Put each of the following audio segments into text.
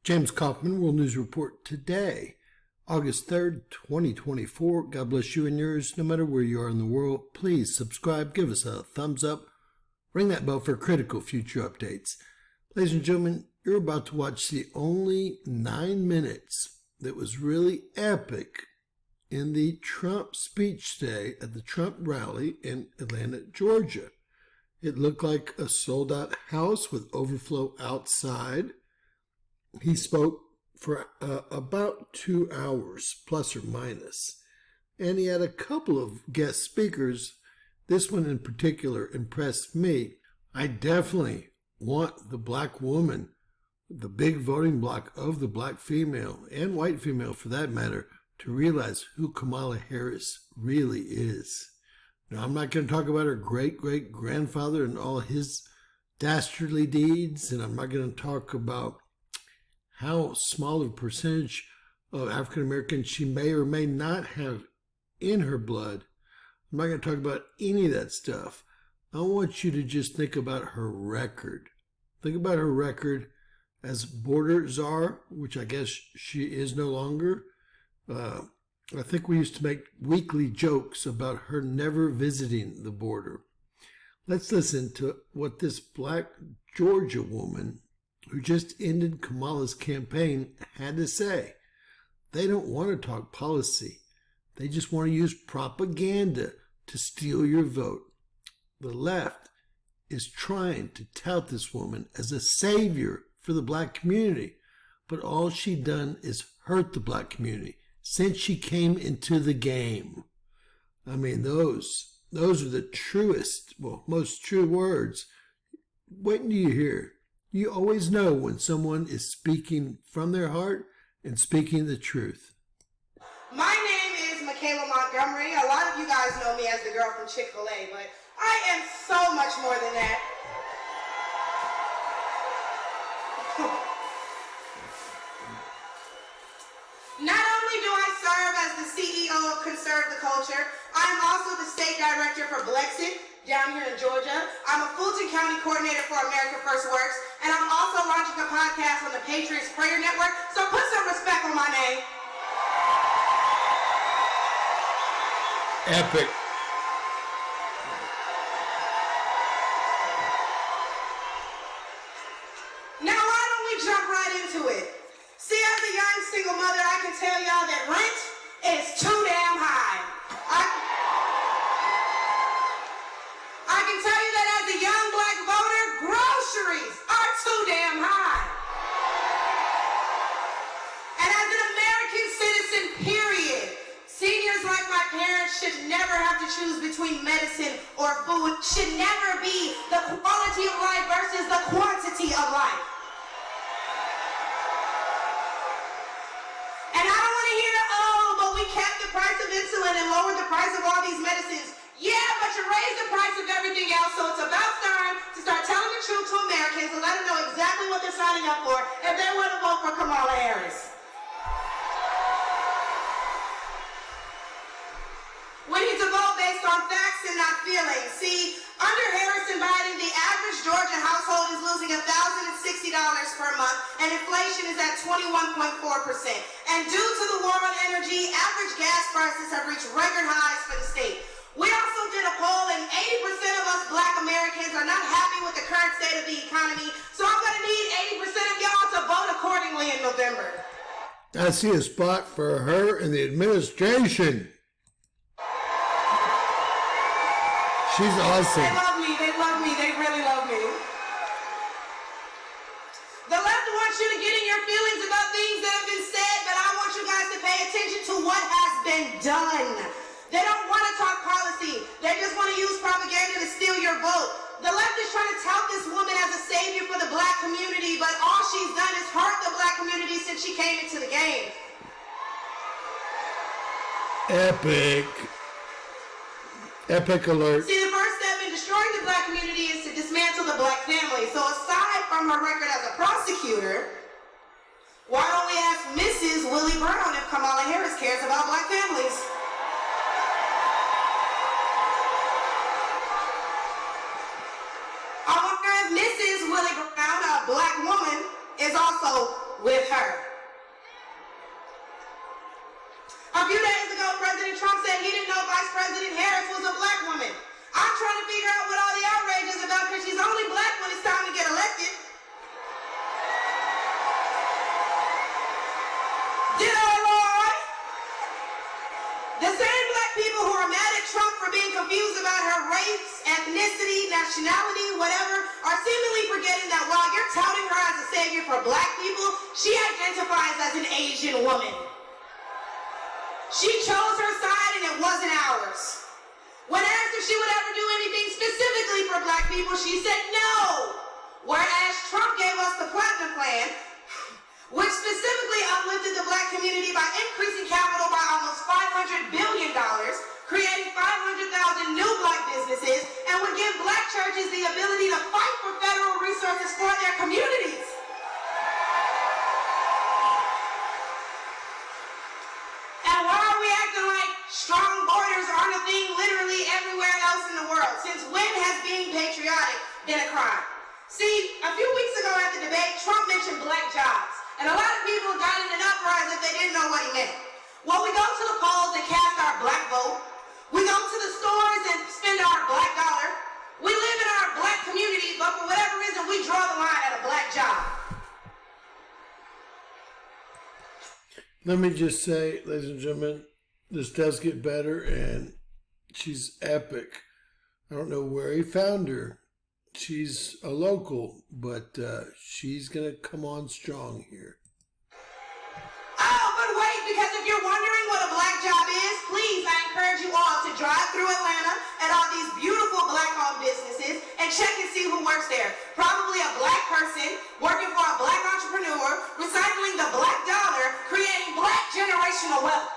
James Kaufman, World News Report today, August 3rd, 2024. God bless you and yours, no matter where you are in the world. Please subscribe, give us a thumbs up, ring that bell for critical future updates. Ladies and gentlemen, you're about to watch the only 9 minutes that was really epic in the Trump speech today at the Trump rally in Atlanta, Georgia. It looked like a sold-out house with overflow outside. He spoke for about 2 hours, plus or minus. And he had a couple of guest speakers. This one in particular impressed me. I definitely want the black woman, the big voting bloc of the black female, and white female for that matter, to realize who Kamala Harris really is. Now, I'm not going to talk about her great-great-grandfather and all his dastardly deeds, and I'm not going to talk about how small of a percentage of African Americans she may or may not have in her blood. I'm not going to talk about any of that stuff. I want you to just think about her record. Think about her record as border czar, which I guess she is no longer. I think we used to make weekly jokes about her never visiting the border. Let's listen to what this black Georgia woman who just ended Kamala's campaign had to say. They don't want to talk policy. They just want to use propaganda to steal your vote. The left is trying to tout this woman as a savior for the black community, but all she done is hurt the black community since she came into the game. I mean, those are the truest, most true words. When do you hear? You always know when someone is speaking from their heart and speaking the truth. My name is Michaela Montgomery. A lot of you guys know me as the girl from Chick-fil-A, but I am so much more than that. Not only do I serve as the CEO of Conserve the Culture, I am also the state director for Blexit down here in Georgia. I'm a Fulton County coordinator for America First Works, and I'm also launching a podcast on the Patriots Prayer Network, so put some respect on my name. Epic. Now, why don't we jump right into it? See, as a young single mother, I can tell y'all that rent is too damn high. I can tell you that as a young black voter, groceries are too damn high. And as an American citizen, period, seniors like my parents should never have to choose between medicine or food. Should never be the quality of life versus the quantity of life. And I don't want to hear, oh, but we kept the price of insulin and lowered the price of all these medicines. Yeah, but you raised the price of everything else, so it's about time to start telling the truth to Americans and let them know exactly what they're signing up for if they want to vote for Kamala Harris. We need to vote based on facts and not feelings. See, under Harris and Biden, the average Georgia household is losing $1,060 per month, and inflation is at 21.4%. And due to the war on energy, average gas prices have reached record highs for the state. We also did a poll, and 80% of us black Americans are not happy with the current state of the economy, so I'm going to need 80% of y'all to vote accordingly in November. I see a spot for her in the administration. She's awesome. They love me, they really love me. The left wants you to get in your feelings about things that have been said, but I want you guys to pay attention to what has been done. They don't want to talk policy. They just want to use propaganda to steal your vote. The left is trying to tout this woman as a savior for the black community, but all she's done is hurt the black community since she came into the game. Epic. Epic alert. See, the first step in destroying the black community is to dismantle the black family. So aside from her record as a prosecutor, why don't we ask Mrs. Willie Brown if Kamala Harris cares about black families? I wonder if Mrs. Willie Brown, a black woman, is also with her. A few days ago, President Trump said he didn't know Vice President Harris was a black woman. I'm trying to figure out what all the outrage is about because she's only black when it's time to get elected. Did I lie? The same black people who are mad at Trump for being confused about her race, ethnicity, nationality, whatever, are seemingly forgetting that while you're touting her as a savior for black people, she identifies as an Asian woman. She chose her side and it wasn't ours. When asked if she would ever do anything specifically for black people, she said no. Whereas Trump gave us the Platinum Plan, which specifically uplifted the black community by increasing capital by almost $500 billion, creating 500,000 new black businesses, and would give black churches the ability to fight for federal resources for their communities. And why are we acting like strong borders aren't a thing literally everywhere else in the world? Since when has being patriotic been a crime? See, a few weeks ago at the debate, Trump mentioned black jobs. And a lot of people got in an uproar as if they didn't know what he meant. Well, we go to the polls and cast our black vote. We go to the stores and spend our black dollar. We live in our black community, but for whatever reason, we draw the line at a black job. Let me just say, ladies and gentlemen, this does get better, and she's epic. I don't know where he found her. She's a local, but she's going to come on strong here. Oh, but wait, because if you're wondering what a black job is, please, I encourage you all to drive through Atlanta at all these beautiful black-owned businesses and check and see who works there. Probably a black person working for a black entrepreneur, recycling the black dollar, creating black generational wealth.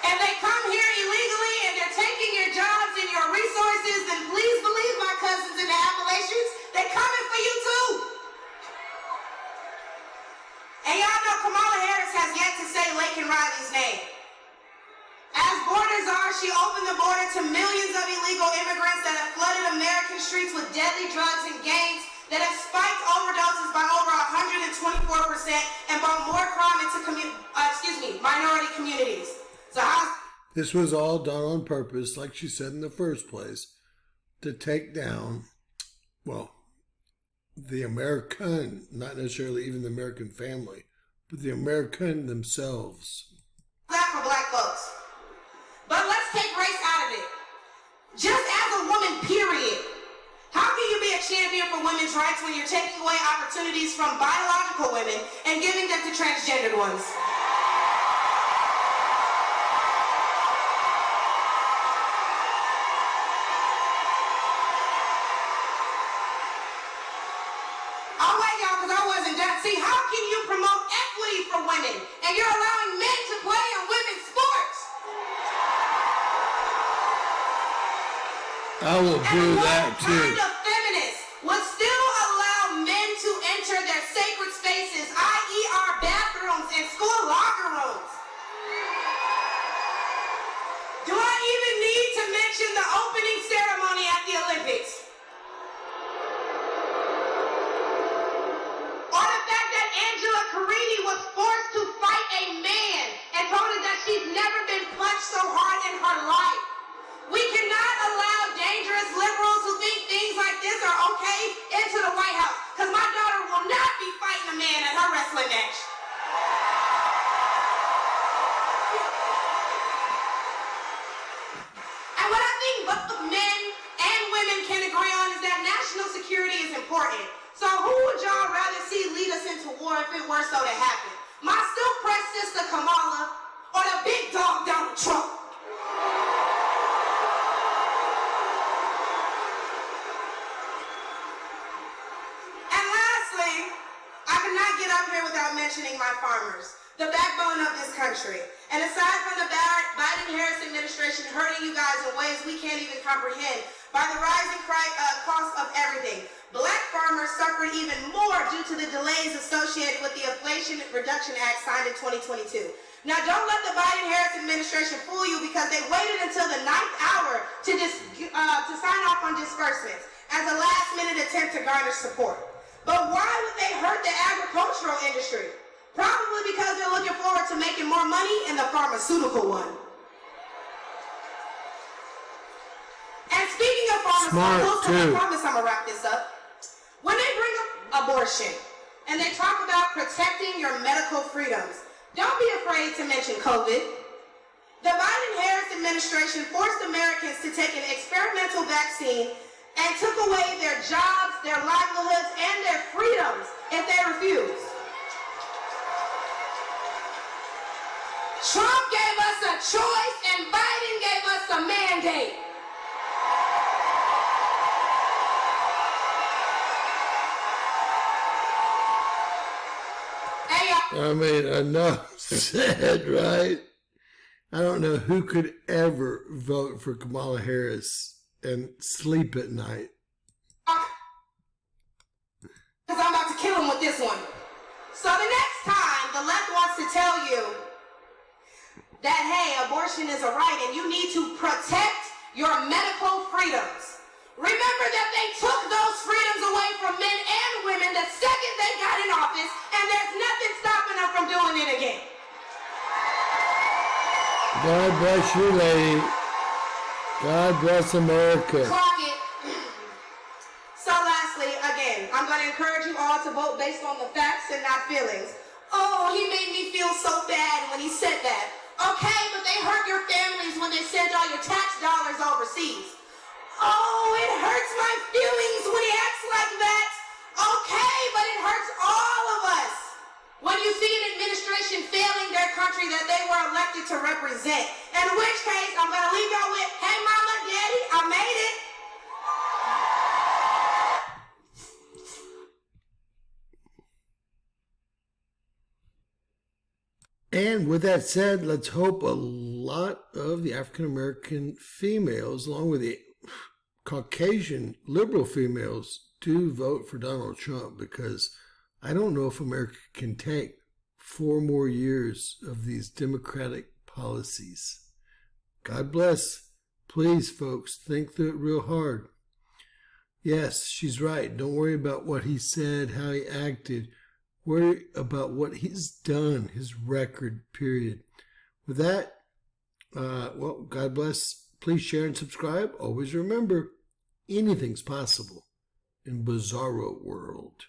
And they come here illegally and they're taking your jobs and your resources, then please believe my cousins in the Appalachians, they're coming for you too. And y'all know Kamala Harris has yet to say Laken Riley's name. As borders are, she opened the border to millions of illegal immigrants that have flooded American streets with deadly drugs and gangs that have spiked overdoses by over 124% and brought more crime into minority communities. So this was all done on purpose, like she said in the first place, to take down, well, the American, not necessarily even the American family, but the American themselves. That for black folks. But let's take race out of it. Just as a woman, period. How can you be a champion for women's rights when you're taking away opportunities from biological women and giving them to transgendered ones? See, how can you promote equity for women and you're allowing men to play in women's sports? I will do that too. And what kind of feminist would still allow men to enter their sacred spaces, i.e. our bathrooms and school locker rooms? Do I even need to mention the opening ceremony at the Olympics? Carini was forced to fight a man and told her that she's never been punched so hard in her life. We cannot allow dangerous liberals who think things like this are okay into the White House, because my daughter will not be fighting a man at her wrestling match. And what I think both men and women can agree on is that national security is important. So who would y'all rather see lead us into war if it were so to happen? My still pressed sister Kamala or the big dog Donald Trump? And lastly, I cannot get up here without mentioning my farmers, the backbone of this country. And aside from the Biden-Harris administration hurting you guys in ways we can't even comprehend, by the rising cost of everything, black farmers suffered even more due to the delays associated with the Inflation Reduction Act signed in 2022. Now, don't let the Biden-Harris administration fool you because they waited until the 9th hour to sign off on disbursements. As a last-minute attempt to garner support. But why would they hurt the agricultural industry? Probably because they're looking forward to making more money in the pharmaceutical one. And speaking of pharmaceuticals, I promise I'm gonna wrap this up. When they bring up abortion and they talk about protecting your medical freedoms, don't be afraid to mention COVID. The Biden-Harris administration forced Americans to take an experimental vaccine and took away their jobs, their livelihoods, and their freedoms if they refused. Trump gave us a choice and Biden gave us a mandate. I mean, enough said, right? I don't know who could ever vote for Kamala Harris and sleep at night. Because I'm about to kill him with this one. So the next time the left wants to tell you that, hey, abortion is a right and you need to protect your medical freedoms, remember that they took those freedoms away from men and women the second they got in office, and there's nothing stopping them from doing it again. God bless you, lady. God bless America. Clock it. So lastly, again, I'm going to encourage you all to vote based on the facts and not feelings. Oh, he made me feel so bad when he said that. Okay, but they hurt your families when they send all your tax dollars overseas. Oh, it hurts my feelings when he acts like that. Okay, but it hurts all of us when you see an administration failing their country that they were elected to represent. In which case, I'm going to leave y'all with, hey, mama, daddy, I made it. And with that said, let's hope a lot of the African American females, along with the Caucasian liberal females, do vote for Donald Trump, because I don't know if America can take 4 more years of these Democratic policies. God bless. Please, folks, think through it real hard. Yes, she's right. Don't worry about what he said, how he acted. Worry about what he's done, his record, period. With that, well, God bless. Please share and subscribe. Always remember, anything's possible in Bizarro World.